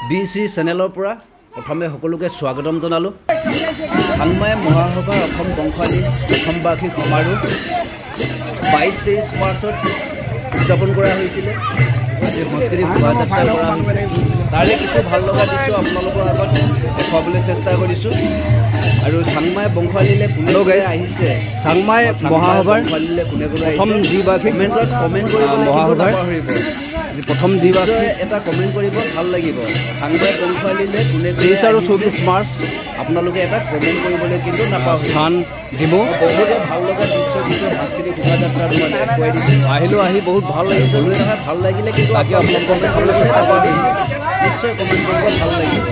BC চেনেলৰ পৰা প্ৰথমে সকলোকে স্বাগতম জনালোঁ। চাংমাই মহাসভাৰ অসম বংশালী প্ৰথম বাৰ্ষিক সমাৰোহ 22-23 মাৰ্চত উদযাপন কৰা হৈছিলে। আজি সাংস্কৃতিক শোভাযাত্ৰা কৰা হৈছে। তাৰে কিছু ভাল লগা দৃশ্য আপোনালোকৰ আগত দেখুৱাবলৈ চেষ্টা কৰিছোঁ। আৰু চাংমাই বংশালীলৈ কোনে কোনে আহিছে, চাংমাই মহাসভাৰ কোনে কোনে প্ৰথম দ্বিবাৰ্ষিক কমেণ্ট কৰিব মহাসভাৰ প্ৰথম দ্বিবাৰ্ষিক এটা কমেণ্ট কৰিব, ভাল লাগিব। চাংমাই বংশালীলৈ কোনে 23 আৰু 24 মাৰ্চ আপোনালোকে এটা কমেণ্ট কৰিবলৈ কিন্তু নাপাওঁ। স্থান দিব। বহুতে ভাল লগা দৃশ্য কিন্তু সাংস্কৃতিক শোভাযাত্ৰাত মই দেখুৱাই দিছোঁ। আহিলোঁ, আহি বহুত ভাল লাগিছে। লৈ নহয় ভাল লাগিলে কিন্তু তাকে আপোনালোকক দেখাবলৈ চেষ্টা কৰিম। নিশ্চয় কমেণ্ট কৰিব, ভাল লাগিব।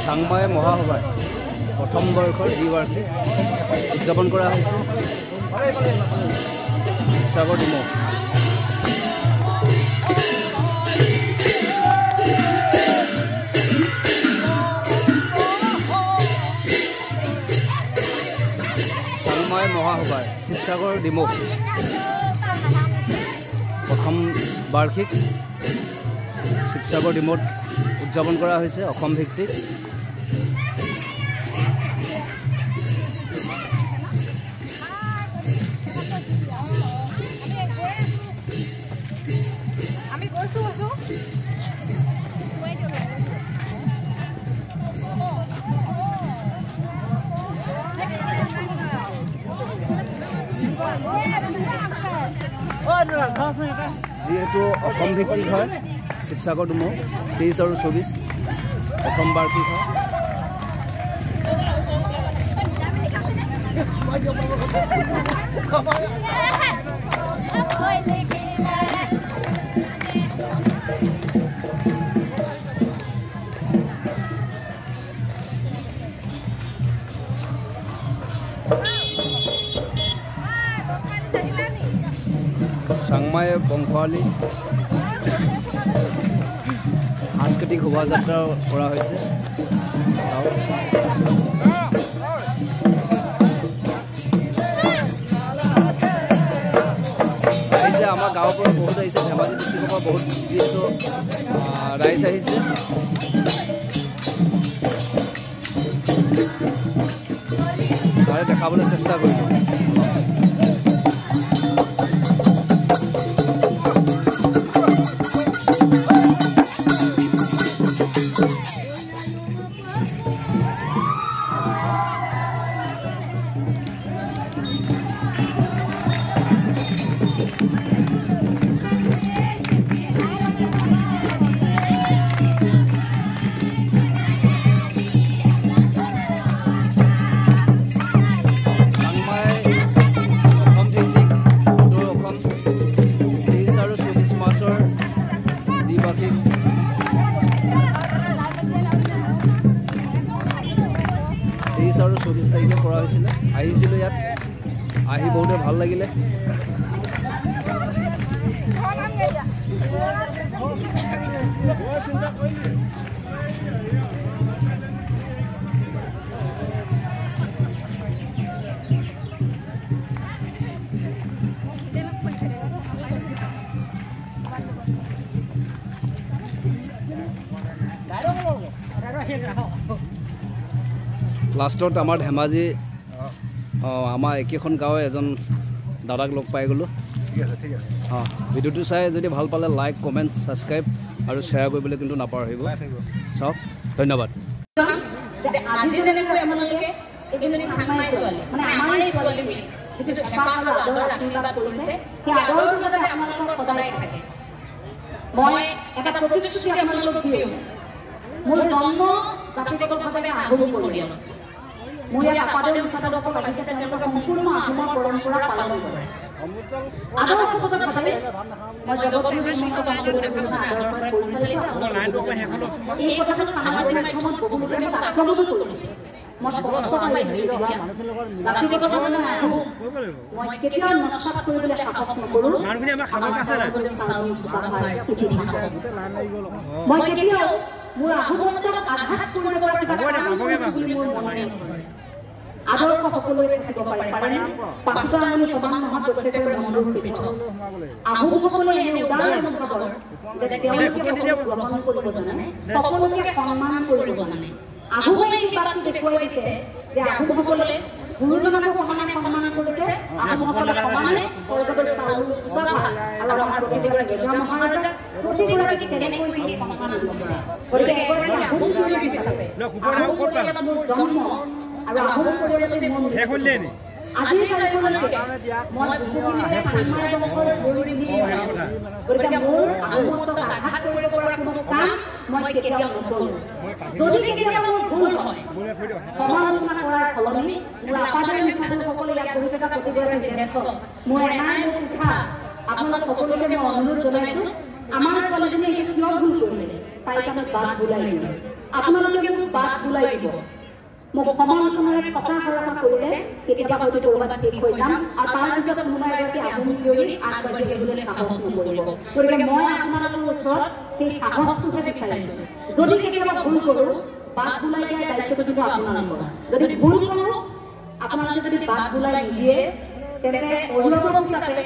চাংমাই মহাসভাৰ প্ৰথম বৰ্ষৰ দ্বিবাৰ্ষিক উদযাপন কৰা হৈছে। শিৱসাগৰ ডিমৌ চাংমাই মহাসভাৰ শিৱসাগৰ ডিমৌ প্ৰথম বাৰ্ষিক শিৱসাগৰ ডিমৌত উদযাপন কৰা হৈছে। অসম ভিত্তিক যিহেতু অসম ভিত্তিক হয় শিৱসাগৰ ডিমৌ 23 আৰু 24 প্ৰথম বাৰ্ষিক হয়। চাংমাই বংশালী সাংস্কৃতিক শোভাযাত্ৰা কৰা হৈছে। আহিছে আমাৰ গাঁৱৰ পৰা বহুত আহিছে, ধেমাজি ডিষ্ট্ৰিক্টৰ পৰা বহুত যিহেতু ৰাইজ আহিছে। তাৰে দেখাবলৈ চেষ্টা কৰিলোঁ। আৰু 24 তাৰিখে কৰা হৈছিলে। আহিছিলোঁ ইয়াত, আহি বহুতে ভাল লাগিলে। লাষ্টত আমাৰ ধেমাজি আমাৰ একেখন গাঁৱৰ এজন দাদাক লগ পাই গ'লোঁ। ভিডিঅ'টো চাই যদি ভাল পালে লাইক, কমেণ্ট, ছাবস্ক্ৰাইব আৰু শ্বেয়াৰ কৰিবলৈ কিন্তু নাপাহৰিব। চাওক, ধন্যবাদ। আজি যেনেকৈ আপোনালোকে এজনী চাংমাই ছোৱালী, মানে আমাৰ এই ছোৱালী বুলি যিটো হেঁপাহ আৰু আদৰ আশীৰ্বাদ কৰিছে, সেই আদৰৰ মাজতে আপোনালোকৰ সদায় থাকে। মই এটা প্ৰতিশ্ৰুতি আপোনালোকক দিওঁ, মোৰ জন্ম জাতিগতভাৱে আহোম পৰিয়ালত। মোৰ ইয়াত আপাদেউ হিচাপে ৰাখিছে, তেওঁলোকে সম্পূৰ্ণ আহোমৰ পৰম্পৰা পালন কৰে। আদৰ্শগতভাৱে মই জগতগুৰু শ্ৰীকমলগুৰুদেৱ গুৰুজনাৰ আদৰ্শৰে পৰিচালিত। এই কথাটো সামাজিক মাধ্যমত বহুত লোকে আক্ৰমণো কৰিছে। মই কষ্ট পাইছিলোঁ তেতিয়া। জাতিগতভাৱে মই কেতিয়াও নস্বাত কৰিবলৈ সাহস নকৰোঁ। মই কেতিয়াও মোৰ আহুমতক আঘাত কৰিব পৰা কিবা কাম বুলি মোৰ মনে নকৰে আদৰ্শ সকলোৰে থাকিব পাৰে পাঁচৰ আমি সমান নহয় প্ৰত্যেকৰে মনৰ পৃথক আহুমসকলে এনে উদাহৰণ খবৰ যে তেওঁলোকে গ্ৰহণ কৰিব জানে সকলোকে সন্মান কৰিব জানে আহুমে এই বাতটো দেখুৱাই দিছে যে আহুমসকলে গুৰুজনকো সন্মান কৰিছে আহুমসকলে সমানে স্বৰ্গদেউ চাউল চুকাফা আৰু আমাৰ প্ৰতিগৰাকী ৰজা মহাৰজাক প্ৰতিগৰাকী কেনেকৈ সেই সন্মান দিছে গতিকে এগৰাকী আহুম জীয়ৰী হিচাপে আহুম পৰিয়ালত মোৰ জন্ম আৰু আহুম পৰিয়ালতে মোৰ আজিৰ তাৰিখলৈকে মই ভূমিতে চাংমাই বংশৰ জীয়ৰী বুলি ভাবিছোঁ গতিকে মোৰ আহুমতক আঘাত কৰিব পৰা কোনো কাম মই কেতিয়াও নকৰোঁ যদি কেতিয়াবা মোৰ ভুল হয় সমালোচনা কৰাৰ সলনি মোৰ আপাদাৰী সকলে ইয়াত বহি থকা প্ৰতিগৰাকী জ্যেষ্ঠ মোৰ এনাই মোৰ কথা আপোনালোক সকলোকে মই অনুৰোধ জনাইছোঁ আমাৰ ছোৱালীজনী এইটো কিয় ভুল কৰিলে তাইক আমি বাদ বুলাই দিম আপোনালোকে মোক বাদ বুলাই দিব মোক সমালোচনাৰে কথা সৰকা কৰিলে কেতিয়াবা হয়তো ক'ৰবাত ঠিক হৈ যাম আৰু তাৰ পিছত কোনোবা এগৰাকী আহুম জীয়ৰী আগবাঢ়ি আহিবলৈ সাহস নকৰিব গতিকে মই আপোনালোকৰ ওচৰত সেই সাহসটোহে বিচাৰিছোঁ যদি কেতিয়াবা ভুল কৰোঁ বাদ বুলাই দিয়াৰ দায়িত্বটো কিন্তু আপোনালোকৰ যদি ভুল কৰোঁ আপোনালোকে যদি বাদ বুলাই নিদিয়ে তেন্তে অভিভাৱক হিচাপে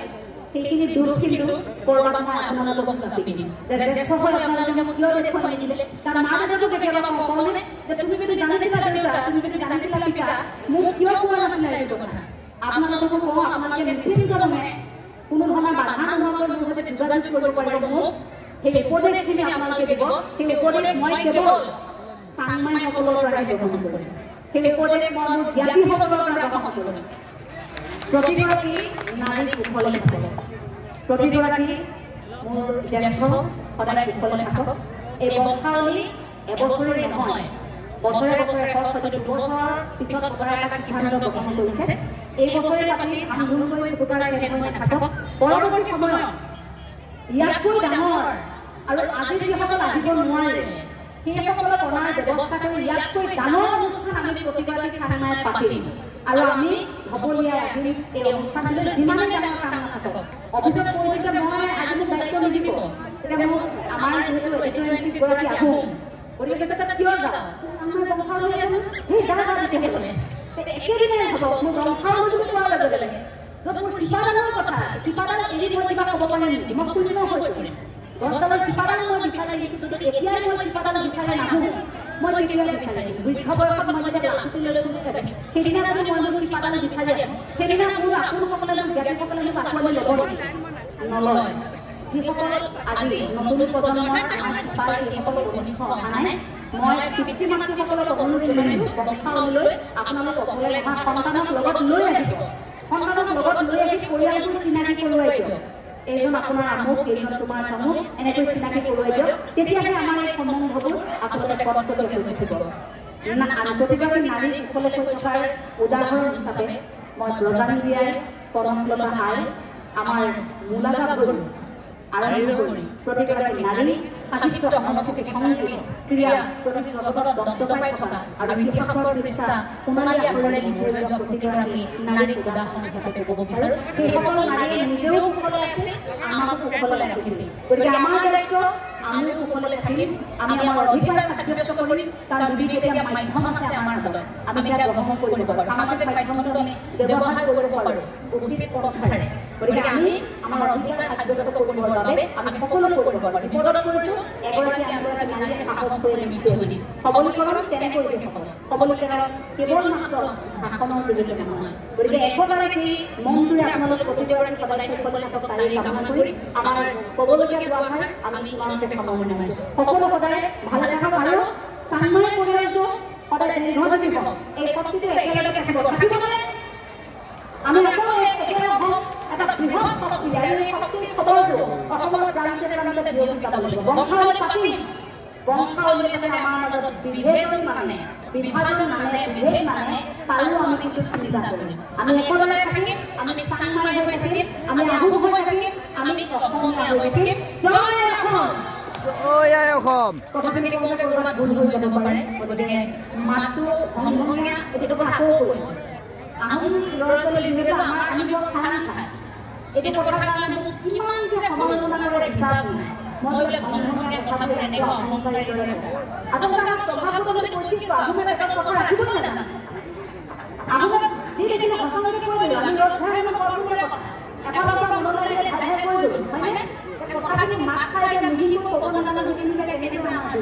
সেইখিনি দুখ কিন্তু ক'ৰবাত মই আপোনালোকক চাপি দিম যে জ্যেষ্ঠ হৈ আপোনালোকে মোক কিয় দেখুৱাই নিদিলে কাৰণ মা দেউতাকো কেতিয়াবা কওঁনে যে তুমি যদি জানিছিলা দেউতা তুমি যদি জানিছিলা পিতা মোক কিয় কোৱা নাছিলা এইটো কথা আপোনালোকক কওঁ আপোনালোকে নিশ্চিত মনে কোনো ধৰণৰ বাধা নোহোৱাকৈ মোৰ সৈতে যোগাযোগ কৰিব পাৰিব মোক সেই উপদেশখিনি আপোনালোকে দিব সেই উপদেশ মই কেৱল চাংমাইসকলৰ পৰাহে গ্ৰহণ কৰিম সেই উপদেশ মই মোৰ জ্ঞাতিসকলৰ পৰা গ্ৰহণ কৰিম প্ৰতিগৰাকী নাৰী কুশলে থাকক প্ৰতিগৰাকী মোৰ জ্যেষ্ঠ সদায় কুশলে থাকক এই বংশাৱলী এবছৰে নহয় বছৰে বছৰে হয়তো 2 বছৰৰ পিছত কৰা এটা সিদ্ধান্ত গ্ৰহণ কৰিছে এই বছৰে পাতি ধামধুমকৈ ফুটাৰ হেন হৈ নাথাকক পৰৱৰ্তী সময়ত ইয়াতকৈ ডাঙৰ আৰু আজি যিসকল আহিব নোৱাৰিলে সেইসকলক অনাৰ ব্যৱস্থা কৰি ইয়াতকৈ ডাঙৰ অনুষ্ঠান আমি প্ৰতিগৰাকী চাংমাই পাতিম আৰু আমি সকলোৱে আহিম এই অনুষ্ঠানলৈ যিমানে ডাঙৰ কাম নাথাকক অফিচত কৈছে যে মই আজি মোৰ দায়িত্ব নিদিব তেতিয়া মোক আমাৰ যিহেতু এডিটৰিয়েল গৰাকী আহোম গতিকে কৈছে কিয় যাওঁ চাংমাই বংশাৱলী আছে সেই জাগা তেতিয়াহ'লে একেদিনাই হ'ব মোৰ বংশাৱলী বুলি কোৱাৰ লগে লগে য'ত মোৰ শিপাডালৰ কথা শিপাডাল এৰি দিব কিবা ক'ব পাৰে নেকি মই পূৰ্ণ হৈ পৰিম গছডালৰ শিপাডাল মই বিচাৰি দেখিছোঁ যদি এতিয়াই মই শিপাডাল বিচাৰি নাহোঁ মই কেতিয়া বিচাৰিম বৃদ্ধ বয়সত মই যেতিয়া লাখুটিলৈ খোজ কাঢ়িম সেইদিনা যদি মই মোৰ শিপাডাল বিচাৰি আহোঁ সেইদিনা মোৰ আপুসকলে মোক জ্ঞাতিসকলে মোক আঁকোৱালি ল'ব নলয় যিসকল আজি নতুন প্ৰজন্মৰ আমাৰ শিপাৰ সেইসকল ঘনিষ্ঠ অহা নাই মই পিতৃ মাতৃসকলক অনুৰোধ জনাইছোঁ বংশাৱলীলৈ আপোনালোক অকলে আমাৰ সন্তানক লগত লৈ আহিব সন্তানক লগত লৈ আহি পৰিয়ালটো চিনাকি কৰোৱাই দিয়ক এইজন আপোনাৰ আমুক এইজন তোমাৰ তামুক এনেকৈ চিনাকি কৰোৱাই দিয়ক তেতিয়াহে আমাৰ এই সম্বন্ধবোৰ আচলতে কৰ্তব্যত হৈ থাকিব প্ৰতিগৰাকী নাৰী কুশলে কৈ থকাৰ উদাহৰণ হিচাপে মই ৰজানীয়াই কনকলতা আই আমাৰ মূলাকা বড়ো আৰম্ভ কৰি প্ৰতিগৰাকী নাৰী সাহিত্য সংস্কৃতি সংগীত ক্ৰীড়া প্ৰতিটো জগতত দত্ত পাই থকা আৰু ইতিহাসৰ পৃষ্ঠা সোণালী আখৰেৰে লিখি লৈ যোৱা প্ৰতিগৰাকী নাৰীক উদাহৰণ হিচাপে ক'ব বিচাৰোঁ সেইসকল নাৰীয়ে নিজেও কুশলে আছিল আমাকো কুশলে ৰাখিছিল গতিকে আমাৰ দায়িত্ব আমিও কুশলে থাকিম আমি আমাৰ অধিকাৰ সাব্যস্ত কৰিম কাৰণ বিবিধ এতিয়া মাধ্যম আছে আমাৰ হাতত আমি সেয়া গ্ৰহণ কৰিব পাৰোঁ সামাজিক মাধ্যমতো আমি ব্যৱহাৰ কৰিব পাৰোঁ উচিত পন্থাৰে গতিকে আমি আমাৰ অধিকাৰ সাব্যস্ত কৰিবৰ বাবে আমি সকলো কৰিব পাৰোঁ বিপদত পৰিছোঁ এগৰাকী আনগৰাকী নাৰীয়ে সাহস কৰিলে মৃত্যু দিম সবলীকৰণ তেনেকৈ হ'ব সবলীকৰণ কেৱল মাত্ৰ শাসনৰ জৰিয়তে নহয় গতিকে একেবাৰে মনটোৰে আপোনালোকে প্ৰতিগৰাকী সদায় সকলে থাকক তাৰেই কামনা কৰি আমাৰ ক'বলগীয়া দুআষাৰ আমি ইমানতে সামৰণি মাৰিছোঁ সকলো সদায় ভালে থাকক আৰু চাংমাই পৰিয়ালটো সদায় দীৰ্ঘজীৱী হওক এই শক্তিটো একেলগে থাকিবনে আমি সকলোৱে একেলগে হওঁ এটা বৃহৎ শক্তি আৰু এই শক্তিৰ খবৰটো অসমৰ প্ৰান্তে প্ৰান্তে বিয়পি যাব লাগিব বংশাৱলী পাতিম বংশাৱলীয়ে যাতে আমাৰ মাজত বিভাজন মানে বিভেদ মানে তাৰো আমি কিন্তু চিন্তা কৰিম আমি একলগে থাকিম আমি চাংমাই হৈ থাকিম আমি আহোম হৈ থাকিম আমি অসমীয়া হৈ থাকিম জয় অসম জয় অসম কথাখিনি কওঁতে ক'ৰবাত ভুল হৈ যাব পাৰে গতিকে মাতটো সংঘঙীয়া এইটো কথা আকৌ কৈছোঁ আহোম ল'ৰা ছোৱালী যিহেতু আমি বৰ খানা খাজ এইটো কথাৰ কাৰণে মোক কিমান যে সমালোচনা কৰে হিচাপ নাই মই বোলে ভংভঙীয়া কথাবোৰ এনেকুৱা অহংকাৰী দৰে কওঁ আচলতে আমাৰ স্বভাৱগত সেইটো কৈ কি আহোমে পেটত কথা ৰাখিবলৈ নাজানো আহোমে যিখিনি সঁচাকৈ কৈ দিওঁ আমি ৰক্ষাই নকৰোঁ এফালৰ পৰা মনলৈ আহিলে ঠাই ঠাই কৈ গ'লো হয়নে কথাখিনি মাত খাই এতিয়া মিহিকৈ ক'ব নাজানো কিন্তু কেনেকৈ আমাৰ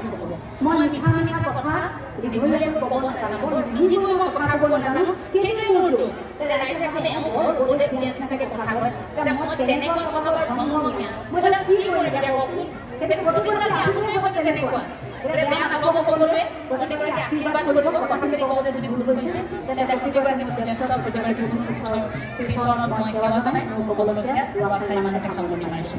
মই মিঠা মিঠা কথা দীঘলীয়াকৈ ক'ব নাজানো বৰ মিহিকৈ মই কথা ক'ব নাজানো সেইটোৱে মোৰটো ৰাইজে ভাবে বৰ উপদেশ দিয়া নিচিনাকৈ কথা কয় এতিয়া মই তেনেকুৱা স্বভাৱৰ ভংভঙীয়া মই এতিয়া কি কৰিম এতিয়া কওকচোন সেইটো প্ৰতিগৰাকী আহোমে হয়তো তেনেকুৱা গতিকে বেয়া নাপাব সকলোৱে প্ৰতিগৰাকী আশীৰ্বাদ কৰিব কথাখিনি কওঁতে যদি ভুল হৈছে তেতিয়া প্ৰতিগৰাকী জ্যেষ্ঠ প্ৰতিগৰাকী শ্ৰীচৰণত মই সেৱা জনাই মোৰ সকলোকে দুআষাৰি মানতে সামৰণি মাৰিছোঁ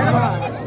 Mama.